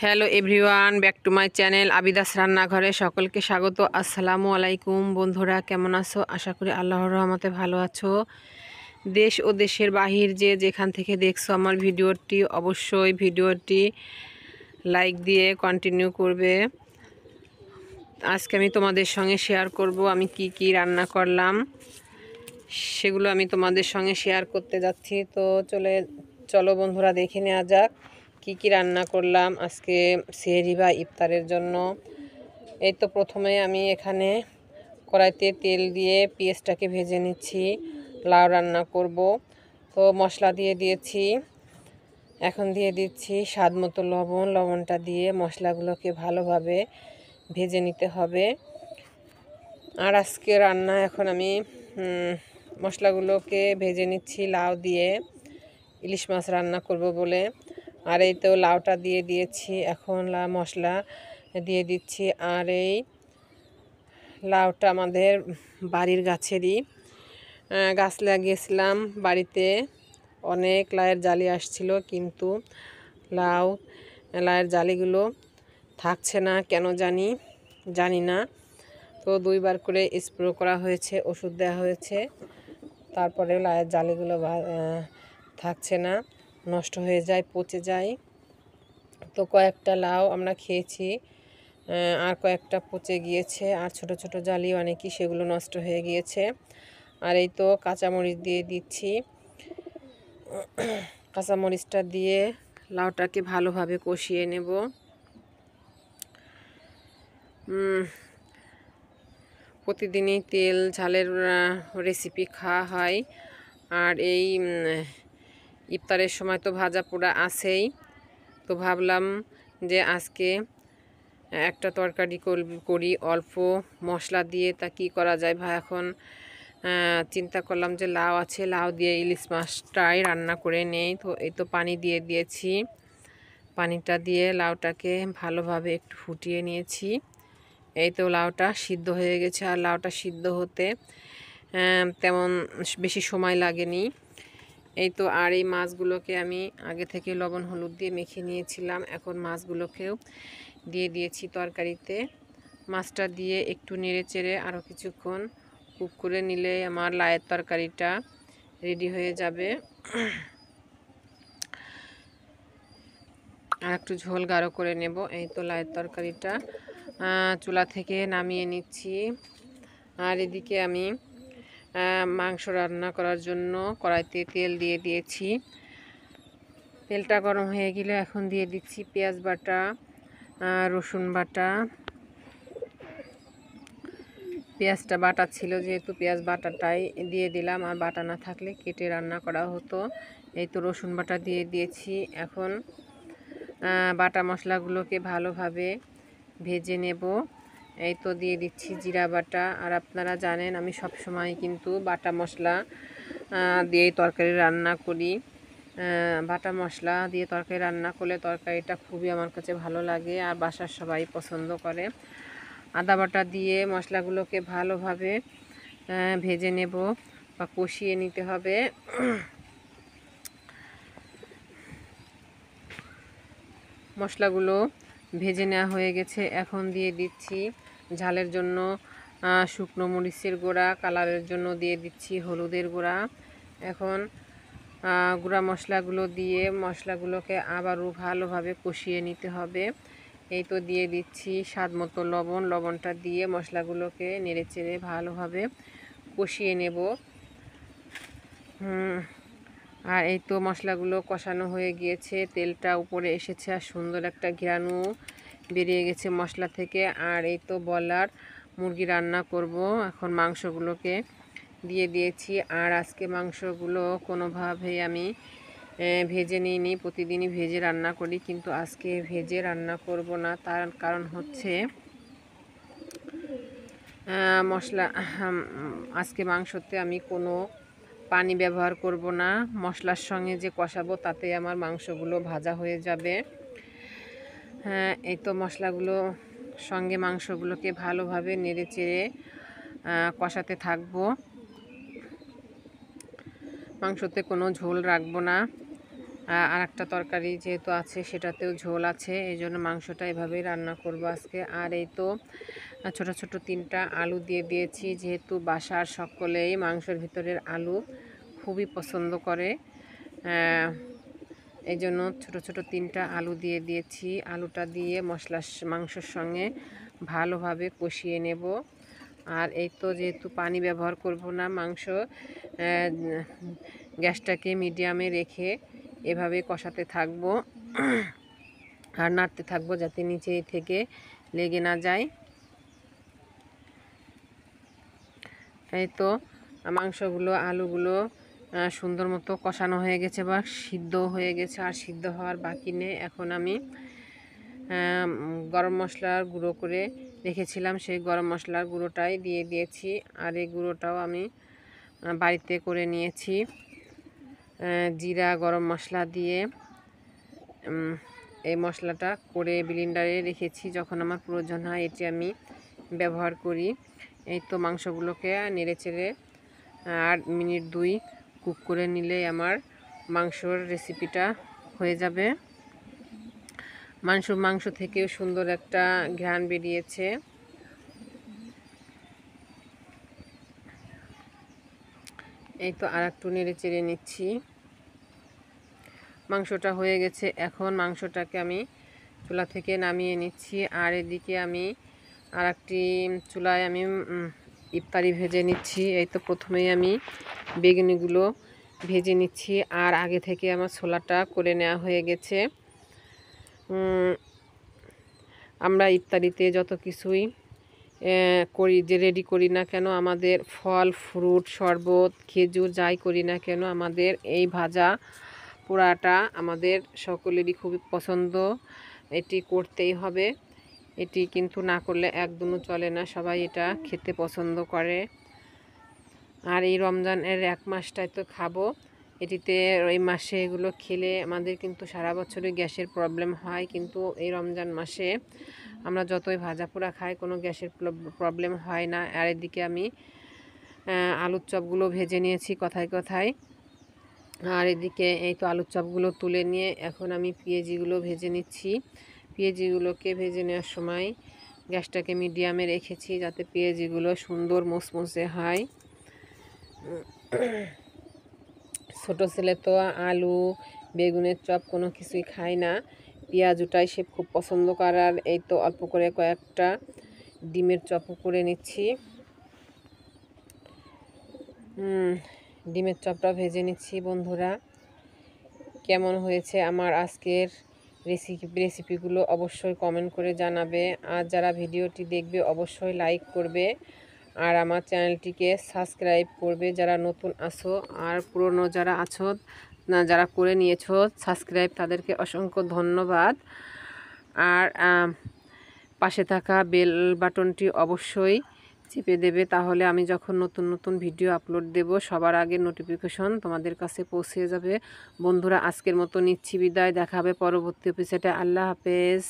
Hello everyone, back to my channel আবিদাস রান্নাঘরে সকলকে স্বাগত। আসসালামু আলাইকুম বন্ধুরা, কেমন আছো? আশা করি আল্লাহর রহমতে ভালো আছো। দেশ ও দেশের বাহির যে যেখান থেকে দেখছো আমার ভিডিওটি, অবশ্যই ভিডিওটি লাইক দিয়ে কন্টিনিউ করবে। আজকে আমি তোমাদের সঙ্গে শেয়ার করব আমি কি কি রান্না করলাম, সেগুলো আমি তোমাদের সঙ্গে শেয়ার করতে যাচ্ছি। তো চলো বন্ধুরা, দেখে নেওয়া যাক কি কি রান্না করলাম আজকে সেহরি বা ইফতারের জন্য। এই তো প্রথমে আমি এখানে কড়াইতে তেল দিয়ে পেঁয়াজটাকে ভেজে নিচ্ছি, লাউ রান্না করব। তো মশলা দিয়ে দিয়েছি, এখন দিয়ে দিচ্ছি স্বাদ মতো লবণ। লবণটা দিয়ে মশলাগুলোকে ভালোভাবে ভেজে নিতে হবে। আর আজকে রান্না এখন আমি মশলাগুলোকে ভেজে নিচ্ছি লাউ দিয়ে, ইলিশ মাছ রান্না করব বলে। আর এই তো লাউটা দিয়ে দিয়েছি, এখন মশলা দিয়ে দিচ্ছি। আর এই লাউটা আমাদের বাড়ির গাছেরই, গাছ লাগিয়েছিলাম বাড়িতে, অনেক লাউয়ের জালি আসছিল, কিন্তু লাউয়ের জালিগুলো থাকছে না, কেন জানি না। তো 2বার করে স্প্রে করা হয়েছে, ওষুধ দেওয়া হয়েছে, তারপরে লাউয়ের জালিগুলো থাকছে না, নষ্ট হয়ে যায়, পচে যায়। তো কয়েকটা লাউ আমরা খেয়েছি, আর কয়েকটা পচে গিয়েছে, আর ছোট ছোট জালি অনেকই, সেগুলো নষ্ট হয়ে গিয়েছে। আর এই তো কাঁচামরিচ দিয়ে দিচ্ছি। কাঁচামরিচটা দিয়ে লাউটাকে ভালোভাবে কষিয়ে নেব। প্রতিদিনই তেল ঝালের রেসিপি খাওয়া হয়, আর এই ইফতারের সময় তো ভাজা পোড়া আছেই। তো ভাবলাম যে আজকে একটা তরকারি করি অল্প মশলা দিয়ে, তা কি করা যায় ভাই। এখন চিন্তা করলাম যে লাউ আছে, লাউ দিয়ে ইলিশ মাছটাই রান্না করে নেই। তো এই তো পানি দিয়ে দিয়েছি, পানিটা দিয়ে লাউটাকে ভালোভাবে একটু ফুটিয়ে নিয়েছি। এই তো লাউটা সিদ্ধ হয়ে গেছে, আর লাউটা সিদ্ধ হতে তেমন বেশি সময় লাগেনি। এই তো আর এই মাছগুলোকে আমি আগে থেকে লবণ হলুদ দিয়ে মেখে নিয়েছিলাম, এখন মাছগুলোকেও দিয়ে দিয়েছি তরকারিতে। মাছটা দিয়ে একটু নেড়ে চেড়ে আরও কিছুক্ষণ কুক করে নিলে আমার লাউয়ের তরকারিটা রেডি হয়ে যাবে। আর একটু ঝোল গাঢ় করে নেব। এই তো লাউয়ের তরকারিটা চুলা থেকে নামিয়ে নিচ্ছি। আর এদিকে আমি মাংস রান্না করার জন্য কড়াইতে তেল দিয়ে দিয়েছি। তেলটা গরম হয়ে গেলে এখন দিয়ে দিচ্ছি পেঁয়াজ বাটা, রসুন বাটা। পেঁয়াজটা বাটা ছিল, যেহেতু পেঁয়াজ বাটাটাই দিয়ে দিলাম, আর বাটা না থাকলে কেটে রান্না করা হতো। এই তো রসুন বাটা দিয়ে দিয়েছি। এখন বাটা মশলাগুলোকে ভালোভাবে ভেজে নেব। এই তো দিয়ে দিচ্ছি জিরা বাটা। আর আপনারা জানেন আমি সব সময় কিন্তু বাটা মশলা দিয়েই তরকারি রান্না করি। বাটা মশলা দিয়ে তরকারি রান্না করলে তরকারিটা খুবই আমার কাছে ভালো লাগে, আর বাসার সবাই পছন্দ করে। আদা বাটা দিয়ে মশলাগুলোকে ভালোভাবে ভেজে নেব বা কষিয়ে নিতে হবে। মশলাগুলো ভেজে নেওয়া হয়ে গেছে, এখন দিয়ে দিচ্ছি ঝালের জন্য শুকনো মরিচের গুঁড়া, কালারের জন্য দিয়ে দিচ্ছি হলুদের গুঁড়া। এখন গুঁড়া মশলাগুলো দিয়ে মশলাগুলোকে আবারও ভালোভাবে কষিয়ে নিতে হবে। এই তো দিয়ে দিচ্ছি স্বাদ মতো লবণ। লবণটা দিয়ে মশলাগুলোকে নেড়েচেড়ে ভালোভাবে কষিয়ে নেব। আর এই তো মশলাগুলো কষানো হয়ে গিয়েছে, তেলটা উপরে এসেছে, আর সুন্দর একটা ঘ্রাণও বেরিয়ে গেছে মশলা থেকে। আর এই তো বলার মুরগি রান্না করব। এখন মাংসগুলোকে দিয়ে দিয়েছি। আর আজকে মাংসগুলো কোনোভাবেই আমি ভেজে নিইনি, প্রতিদিনই ভেজে রান্না করি, কিন্তু আজকে ভেজে রান্না করব না। তার কারণ হচ্ছে আজকে মাংসতে আমি কোনো পানি ব্যবহার করব না। মশলার সঙ্গে যে কষাবো তাতে আমার মাংসগুলো ভাজা হয়ে যাবে। এই তো মশলাগুলো সঙ্গে মাংসগুলোকে ভালোভাবে নেড়েচেড়ে কষাতে থাকবো। মাংসতে কোনো ঝোল রাখবো না। আর একটা তরকারি যেহেতু আছে সেটাতেও ঝোল আছে, এই জন্য মাংসটা এভাবেই রান্না করব আজকে। আর এই তো ছোট ছোট 3টা আলু দিয়ে দিয়েছি, যেহেতু বাসার সকলেই মাংসের ভিতরের আলু খুবই পছন্দ করে, এই জন্য ছোট ছোট 3টা আলু দিয়ে দিয়েছি। আলুটা দিয়ে মাংসের সঙ্গে ভালোভাবে কষিয়ে নেব। আর এই তো যেহেতু পানি ব্যবহার করব না, মাংস গ্যাসটাকে মিডিয়ামে রেখে এভাবে কষাতে থাকবো আর নাড়তে থাকবো যাতে নিচে থেকে লেগে না যায়। এই তো মাংসগুলো আলুগুলো সুন্দর মতো কষানো হয়ে গেছে বা সিদ্ধ হয়ে গেছে, আর সিদ্ধ হওয়ার বাকি নেই। এখন আমি গরম মশলার গুঁড়ো করে রেখেছিলাম, সেই গরম মশলার গুঁড়োটাই দিয়ে দিয়েছি। আর এই গুঁড়োটাও আমি বাড়িতে করে নিয়েছি, জিরা গরম মশলা দিয়ে এই মশলাটা করে ব্লেন্ডারে রেখেছি, যখন আমার প্রয়োজন হয় এটি আমি ব্যবহার করি। এই তো মাংসগুলোকে নেড়েচেড়ে আর মিনিট 2 কুক করে নিলেই আমার মাংসর রেসিপিটা হয়ে যাবে। মাংস থেকেও সুন্দর একটা ঘ্রাণ বেরিয়েছে। এই তো আর একটু নেড়েচেড়ে নিচ্ছি। মাংসটা হয়ে গেছে, এখন মাংসটাকে আমি চুলা থেকে নামিয়ে নিচ্ছি। আর এদিকে আমি আর একটি চুলায় আমি ইফতারি ভেজে নিচ্ছি। এই তো প্রথমেই আমি বেগুনিগুলো ভেজে নিচ্ছি, আর আগে থেকে আমার ছোলাটা করে নেওয়া হয়ে গেছে। আমরা ইফতারিতে যত কিছুই করি, যে রেডি করি না কেন, আমাদের ফল ফ্রুট শরবত খেজুর যাই করি না কেন, আমাদের এই ভাজা পোড়াটা আমাদের সকলেরই খুবই পছন্দ, এটি করতেই হবে। এটি কিন্তু না করলে একদমই চলে না, সবাই এটা খেতে পছন্দ করে। আর এই রমজানের 1 মাসটাই তো খাবো, এটিতে এই মাসে এগুলো খেলে আমাদের কিন্তু সারা বছরই গ্যাসের প্রবলেম হয়, কিন্তু এই রমজান মাসে আমরা যতই ভাজা পোড়া খাই কোনো গ্যাসের প্রবলেম হয় না। আর এদিকে আমি আলুর চপগুলো ভেজে নিয়েছি কথায় কথায়। আর এদিকে এই তো আলুর চপগুলো তুলে নিয়ে এখন আমি পেঁয়াজিগুলো ভেজে নিচ্ছি। পেঁয়াজিগুলোকে ভেজে নেওয়ার সময় গ্যাসটাকে মিডিয়ামে রেখেছি, যাতে পেঁয়াজিগুলো সুন্দর মুসমুসে হয়। ছোট ছেলে তো আলু বেগুনের চপ কোনো কিছুই খায় না, পেঁয়াজুটাই সে খুব পছন্দ করার। এই তো অল্প করে কয়েকটা ডিমের চপও করে নিচ্ছি। ডিমের চপটা ভেজে নিচ্ছি। বন্ধুরা, কেমন হয়েছে আমার আজকের রেসিপিগুলো অবশ্যই কমেন্ট করে জানাবে। আর যারা ভিডিওটি দেখবে অবশ্যই লাইক করবে, আর আমার চ্যানেলটিকে সাবস্ক্রাইব করবে যারা নতুন আছো, আর পুরনো যারা আছো না, যারা করে নিয়েছো সাবস্ক্রাইব, তাদেরকে অসংখ্য ধন্যবাদ। আর পাশে থাকা বেল বাটনটি অবশ্যই চেপে দেবে, তাহলে আমি যখন নতুন নতুন ভিডিও আপলোড দেব সবার আগে নোটিফিকেশন তোমাদের কাছে পৌঁছে যাবে। বন্ধুরা, আজকের মতো নিচ্ছি বিদায়, দেখা হবে পরবর্তী এপিসোডে। আল্লাহ হাফেজ।